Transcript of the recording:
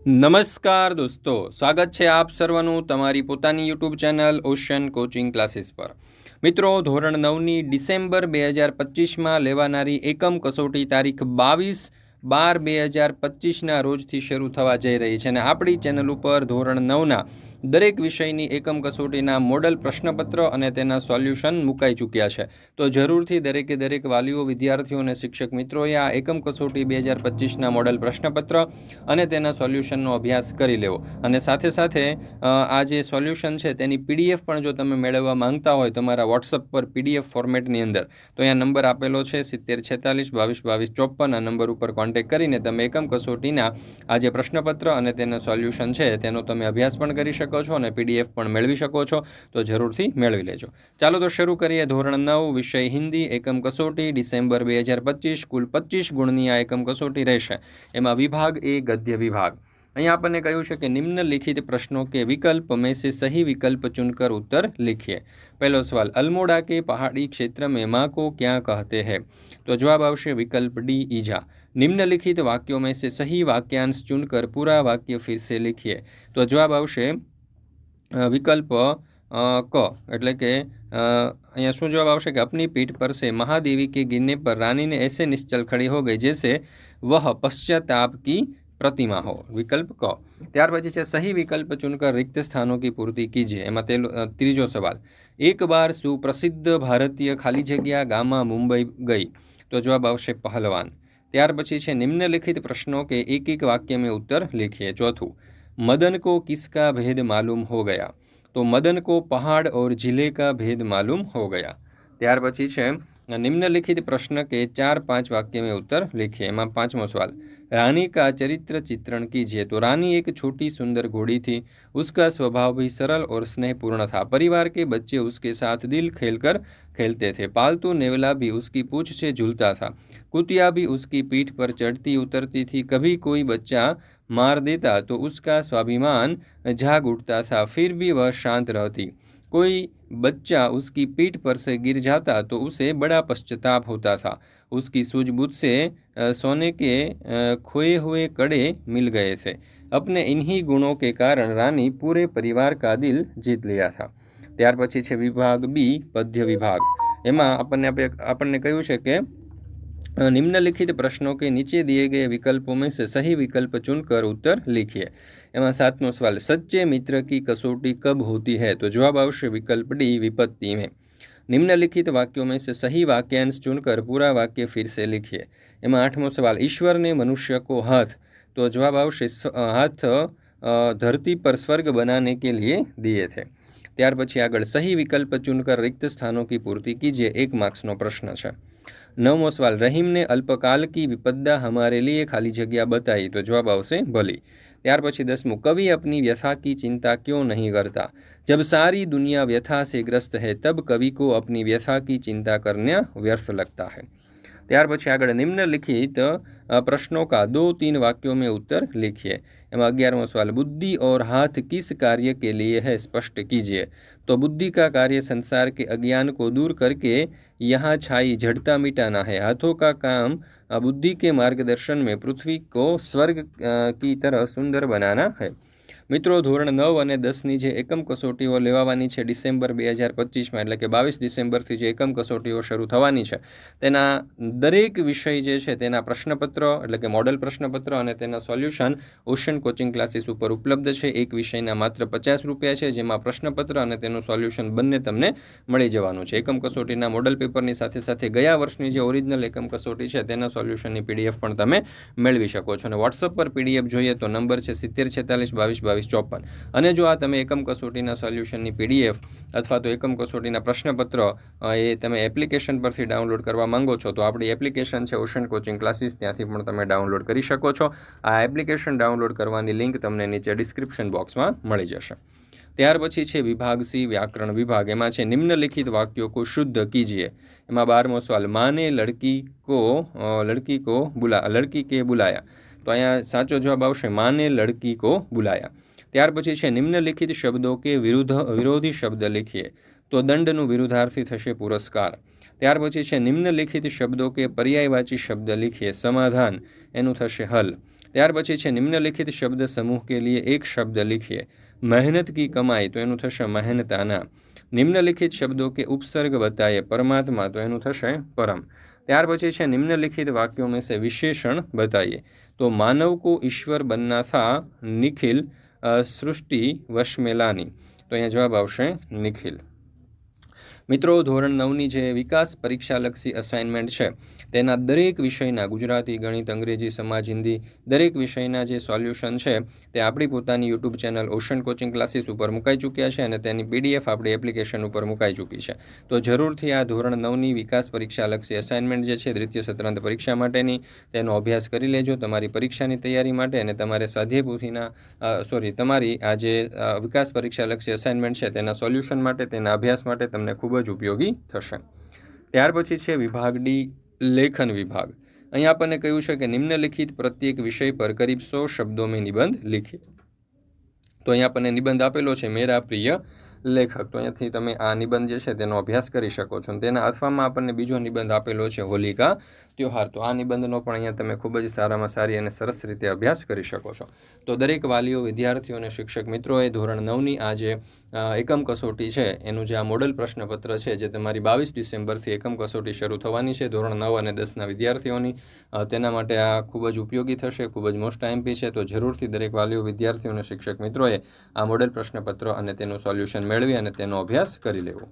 નમસ્કાર દોસ્તો, સ્વાગત છે આપ સર્વનું તમારી પોતાની YouTube channel ocean coaching classes પર। મિત્રો, ધોરણ 9ની ડિસેમ્બર 2025માં લેવાનારી એકમ કસોટી તારીખ 22/12/2025ના રોજથી શરૂ થવા જઈ રહી છે અને આપણી ચેનલ ઉપર ધોરણ 9ના દરેક વિષયની એકમ કસોટીના મોડલ પ્રશ્નપત્ર અને તેના સોલ્યુશન મુકાઈ ચૂક્યા છે। તો જરૂરથી દરેક વાલીઓ, વિદ્યાર્થીઓ અને શિક્ષક મિત્રોએ આ એકમ કસોટી 2025ના મોડલ પ્રશ્નપત્ર અને તેના સોલ્યુશનનો અભ્યાસ કરી લેવો અને સાથે સાથે આ જે સોલ્યુશન છે તેની પીડીએફ પણ જો તમે મેળવવા માંગતા હોય તમારા વોટ્સઅપ પર પીડીએફ ફોર્મેટની અંદર, તો અહીંયા નંબર આપેલો છે 7046222254। આ નંબર ઉપર કોન્ટેક્ટ કરીને તમે એકમ કસોટીના આ જે પ્રશ્નપત્ર અને તેના સોલ્યુશન છે તેનો તમે અભ્યાસ પણ કરી શકો છો અને પીડીએફ પણ મેળવી શકો છો। તો જરૂરથી મેળવી લેજો। ચાલો તો શરૂ કરીએ। ધોરણ 9 વિષય હિન્દી એકમ કસોટી ડિસેમ્બર 2025 કુલ 25 ગુણની આ એકમ કસોટી રહેશે। એમાં વિભાગ એ गद्य विभाग। અહીંયા આપણને કહ્યું છે કે निम्नलिखित प्रश्नों के विकल्प में से सही विकल्प चुनकर उत्तर लिखिए। पहलो सवाल, अल्मोड़ा के पहाड़ी क्षेत्र में माँ को क्या कहते हैं? तो जवाब आवश्य विकल्प डी, ईजा। निम्नलिखित वाक्यों में से सही वाक्यांश चुनकर पूरा वाक्य फिर से लिखिए। तो जवाब आवश्य विकल्प क, એટલે કે અહીંયા શું જવાબ આવશે કે अपनी पीठ पर से महादेवी के गिरने पर रानी ने ऐसे निश्चल खड़ी हो गई जैसे वह पश्चाताप की प्रतिमा हो। विकल्प क। ત્યાર પછી છે સહી વિકલ્પ ચुनकर रिक्त स्थानों की पूर्ति कीजिए। એમાં ત્રીજો સવાલ, एक बार सुप्रसिद्ध भारतीय खाली जग्या गामा मुंबई गई। तो जवाब आवश्य पहलवान। ત્યાર પછી છે निम्नलिखित प्रश्नों के एक एक वाक्य में उत्तर लिखिए। चौथું, मदन को किसका भेद मालूम हो गया? तो मदन को पहाड़ और जिले का भेद मालूम हो गया। ત્યાર પછી છે निम्नलिखित प्रश्न के 4-5 वाक्य में उत्तर लिखिए। एમાં પાંચમો सवाल, रानी का चरित्र चित्रण कीजिए। तो रानी एक छोटी सुंदर घोड़ी थी, उसका स्वभाव भी सरल और स्नेहपूर्ण था। परिवार के बच्चे उसके साथ दिल खेलकर खेलते थे। पालतू नेवला भी उसकी पूंछ से झूलता था। कुतिया भी उसकी पीठ पर चढ़ती उतरती थी। कभी कोई बच्चा मार देता तो उसका स्वाभिमान जाग उठता था, फिर भी वह शांत रहती। कोई बच्चा उसकी पीठ पर से गिर जाता तो उसे बड़ा पश्चाताप होता था। उसकी सूझबूझ से सोने के खोए हुए कड़े मिल गए थे। अपने इन्हीं गुणों के कारण रानी पूरे परिवार का दिल जीत लिया था। ત્યાર પછી છે વિભાગ બી, પદ્ય વિભાગ। એમાં આપણને કહ્યું છે કે निम्नलिखित प्रश्नों के नीचे दिए गए विकल्पों में से सही विकल्प चुनकर उत्तर लिखिए। एवं सातवां सवाल, सच्चे मित्र की कसौटी कब होती है? तो जवाब आवश्य विकल्प डी, विपत्ति में। निम्नलिखित वाक्यों में से सही वाक्यांश चुनकर पूरा वाक्य फिर से लिखिए। एवं आठवां सवाल, ईश्वर ने मनुष्य को हाथ। तो जवाब आवश्य हाथ धरती पर स्वर्ग बनाने के लिए दिए थे। ત્યાર પછી આગળ સહી વિકલ્પ ચुनकर रिक्त स्थानों की पूर्ति कीजिए। 1 मार्क्सનો પ્રશ્ન છે। 9મો सवाल, रहीम ने अल्पकाल की विपदा हमारे लिए खाली जगह बताई। तो जवाब आवश्य भली। ત્યાર પછી 10મું, कवि अपनी व्यथा की चिंता क्यों नहीं करता? जब सारी दुनिया व्यथा से ग्रस्त है तब कवि को अपनी व्यथा की चिंता करना व्यर्थ लगता है। ત્યાર પછી આગળ निम्नलिखित प्रश्नों का 2-3 वाक्यों में उत्तर लिखिए। एवं 11वां सवाल, बुद्धि और हाथ किस कार्य के लिए है, स्पष्ट कीजिए। तो बुद्धि का कार्य संसार के अज्ञान को दूर करके यहाँ छाई जड़ता मिटाना है। हाथों का काम बुद्धि के मार्गदर्शन में पृथ्वी को स्वर्ग की तरह सुंदर बनाना है। મિત્રો, ધોરણ 9 અને 10ની જે એકમ કસોટીઓ લેવાવાની છે ડિસેમ્બર 2025માં, એટલે કે 22 ડિસેમ્બરથી જે એકમ કસોટીઓ શરૂ થવાની છે તેના દરેક વિષય જે છે તેના પ્રશ્નપત્ર એટલે કે મોડલ પ્રશ્નપત્ર અને તેના સોલ્યુશન ઓશન કોચિંગ ક્લાસીસ ઉપર ઉપલબ્ધ છે। એક વિષયના માત્ર 50 રૂપિયા છે, જેમાં પ્રશ્નપત્ર અને તેનું સોલ્યુશન બંને તમને મળી જવાનું છે। એકમ કસોટીના મોડલ પેપરની સાથે સાથે ગયા વર્ષની જે ઓરિજિનલ એકમ કસોટી છે તેના સોલ્યુશનની પીડીએફ પણ તમે મેળવી શકો છો અને વોટ્સઅપ પર પીડીએફ જોઈએ તો નંબર છે 7046222254। અને જો આ તમે એકમ કસોટીના સોલ્યુશનની પીડીએફ અથવા તો એકમ કસોટીના પ્રશ્નપત્ર એ તમે એપ્લિકેશન પરથી ડાઉનલોડ કરવા માંગો છો તો આપણી એપ્લિકેશન છે ઓશન કોચિંગ ક્લાસીસ, ત્યાંથી પણ તમે ડાઉનલોડ કરી શકો છો। આ એપ્લિકેશન ડાઉનલોડ કરવાની લિંક તમને નીચે ડિસ્ક્રિપ્શન બોક્સમાં મળી જશે। ત્યાર પછી છે વિભાગ સી, વ્યાકરણ વિભાગ। એમાં છે निम्नलिखित वाक्यों को शुद्ध कीजिए। એમાં 12મો સવાલ, माँ ने लड़की के बुलाया। तो અહીંયા સાચો જવાબ આવશે माँ ने लड़की को बुलाया। ત્યાર પછી છે निम्नलिखित शब्दों के विरोधी शब्द लिखिए। तो दंडનું વિરુદ્ધાર્થી થશે પુરસ્કાર। ત્યાર પછી છે निम्नलिखित शब्दों के पर्यायवाची शब्द लिखिए। समाधान એનું થશે હલ। ત્યાર પછી છે નિમ્નલિખિત શબ્દ સમूह के लिए एक शब्द लिखिए। मेहनत की कमाई तो એનું થશે મહેનતાના। નિમ્નલિખિત શબ્દો કે ઉપસર્ગ बताइए। પરમાત્મા તો એનું થશે પરમ। ત્યાર પછી છે निम्नलिखित वाक्यों में से विशेषण बताइए। तो मानव को ईश्वर बनना था, निखिल सृष्टि वश में लानी। तो અહીંયા જવાબ આવશે નિખિલ। મિત્રો, ધોરણ 9ની જે વિકાસ પરીક્ષાલક્ષી અસાઇનમેન્ટ છે તેના દરેક વિષયના ગુજરાતી, ગણિત, અંગ્રેજી, સમાજ, હિન્દી દરેક વિષયના જે સોલ્યુશન છે તે આપણી પોતાની YouTube channel ocean coaching classes ઉપર મુકાઈ ચૂક્યા છે અને તેની પીડીએફ આપણી એપ્લિકેશન ઉપર મુકાઈ ચૂકી છે। તો જરૂરથી આ ધોરણ 9ની વિકાસ પરીક્ષાલક્ષી અસાઇનમેન્ટ જે છે દ્વિતીય સત્રાંત પરીક્ષા માટેની તેનો અભ્યાસ કરી લેજો તમારી પરીક્ષાની તૈયારી માટે। અને તમારે સ્વાધ્યાય પોથીના તમારી આ જે વિકાસ પરીક્ષાલક્ષી અસાઇનમેન્ટ છે તેના સોલ્યુશન માટે, તેના અભ્યાસ માટે તમને ખૂબ જ ઉપયોગી થશે। ત્યાર પછી છે વિભાગ ડી, લેખન વિભાગ। અહીં આપણને કહ્યું છે કે નિમ્નલિખિત પ્રત્યેક વિષય પર કરીબ 100 શબ્દો મેં નિબંધ लिखिए। તો અહીં આપણને નિબંધ આપેલો છે મેરા પ્રિય લેખક। તો અહીંયાથી તમે આ નિબંધ જે છે તેનો અભ્યાસ કરી શકો છો। તેના અથવામાં આપણને બીજો નિબંધ આપેલો છે હોલિકા ત્યોહાર। તો આ નિબંધનો પણ અહીંયા તમે ખૂબ જ સારામાં સારી અને સરસ રીતે અભ્યાસ કરી શકો છો। તો દરેક વાલીઓ, વિદ્યાર્થીઓ અને શિક્ષક મિત્રોએ ધોરણ 9ની આ જે એકમ કસોટી છે એનું જે આ મોડલ પ્રશ્નપત્ર છે જે તમારી 22 ડિસેમ્બરથી એકમ કસોટી શરૂ થવાની છે ધોરણ 9 અને 10ના વિદ્યાર્થીઓની, તેના માટે આ ખૂબ જ ઉપયોગી થશે, ખૂબ જ મોસ્ટ આઈએમપી છે। તો જરૂરથી દરેક વાલીઓ, વિદ્યાર્થીઓ અને શિક્ષક મિત્રોએ આ મોડલ પ્રશ્નપત્ર અને તેનું સોલ્યુશન મેળવી અને તેનો અભ્યાસ કરી લેવો।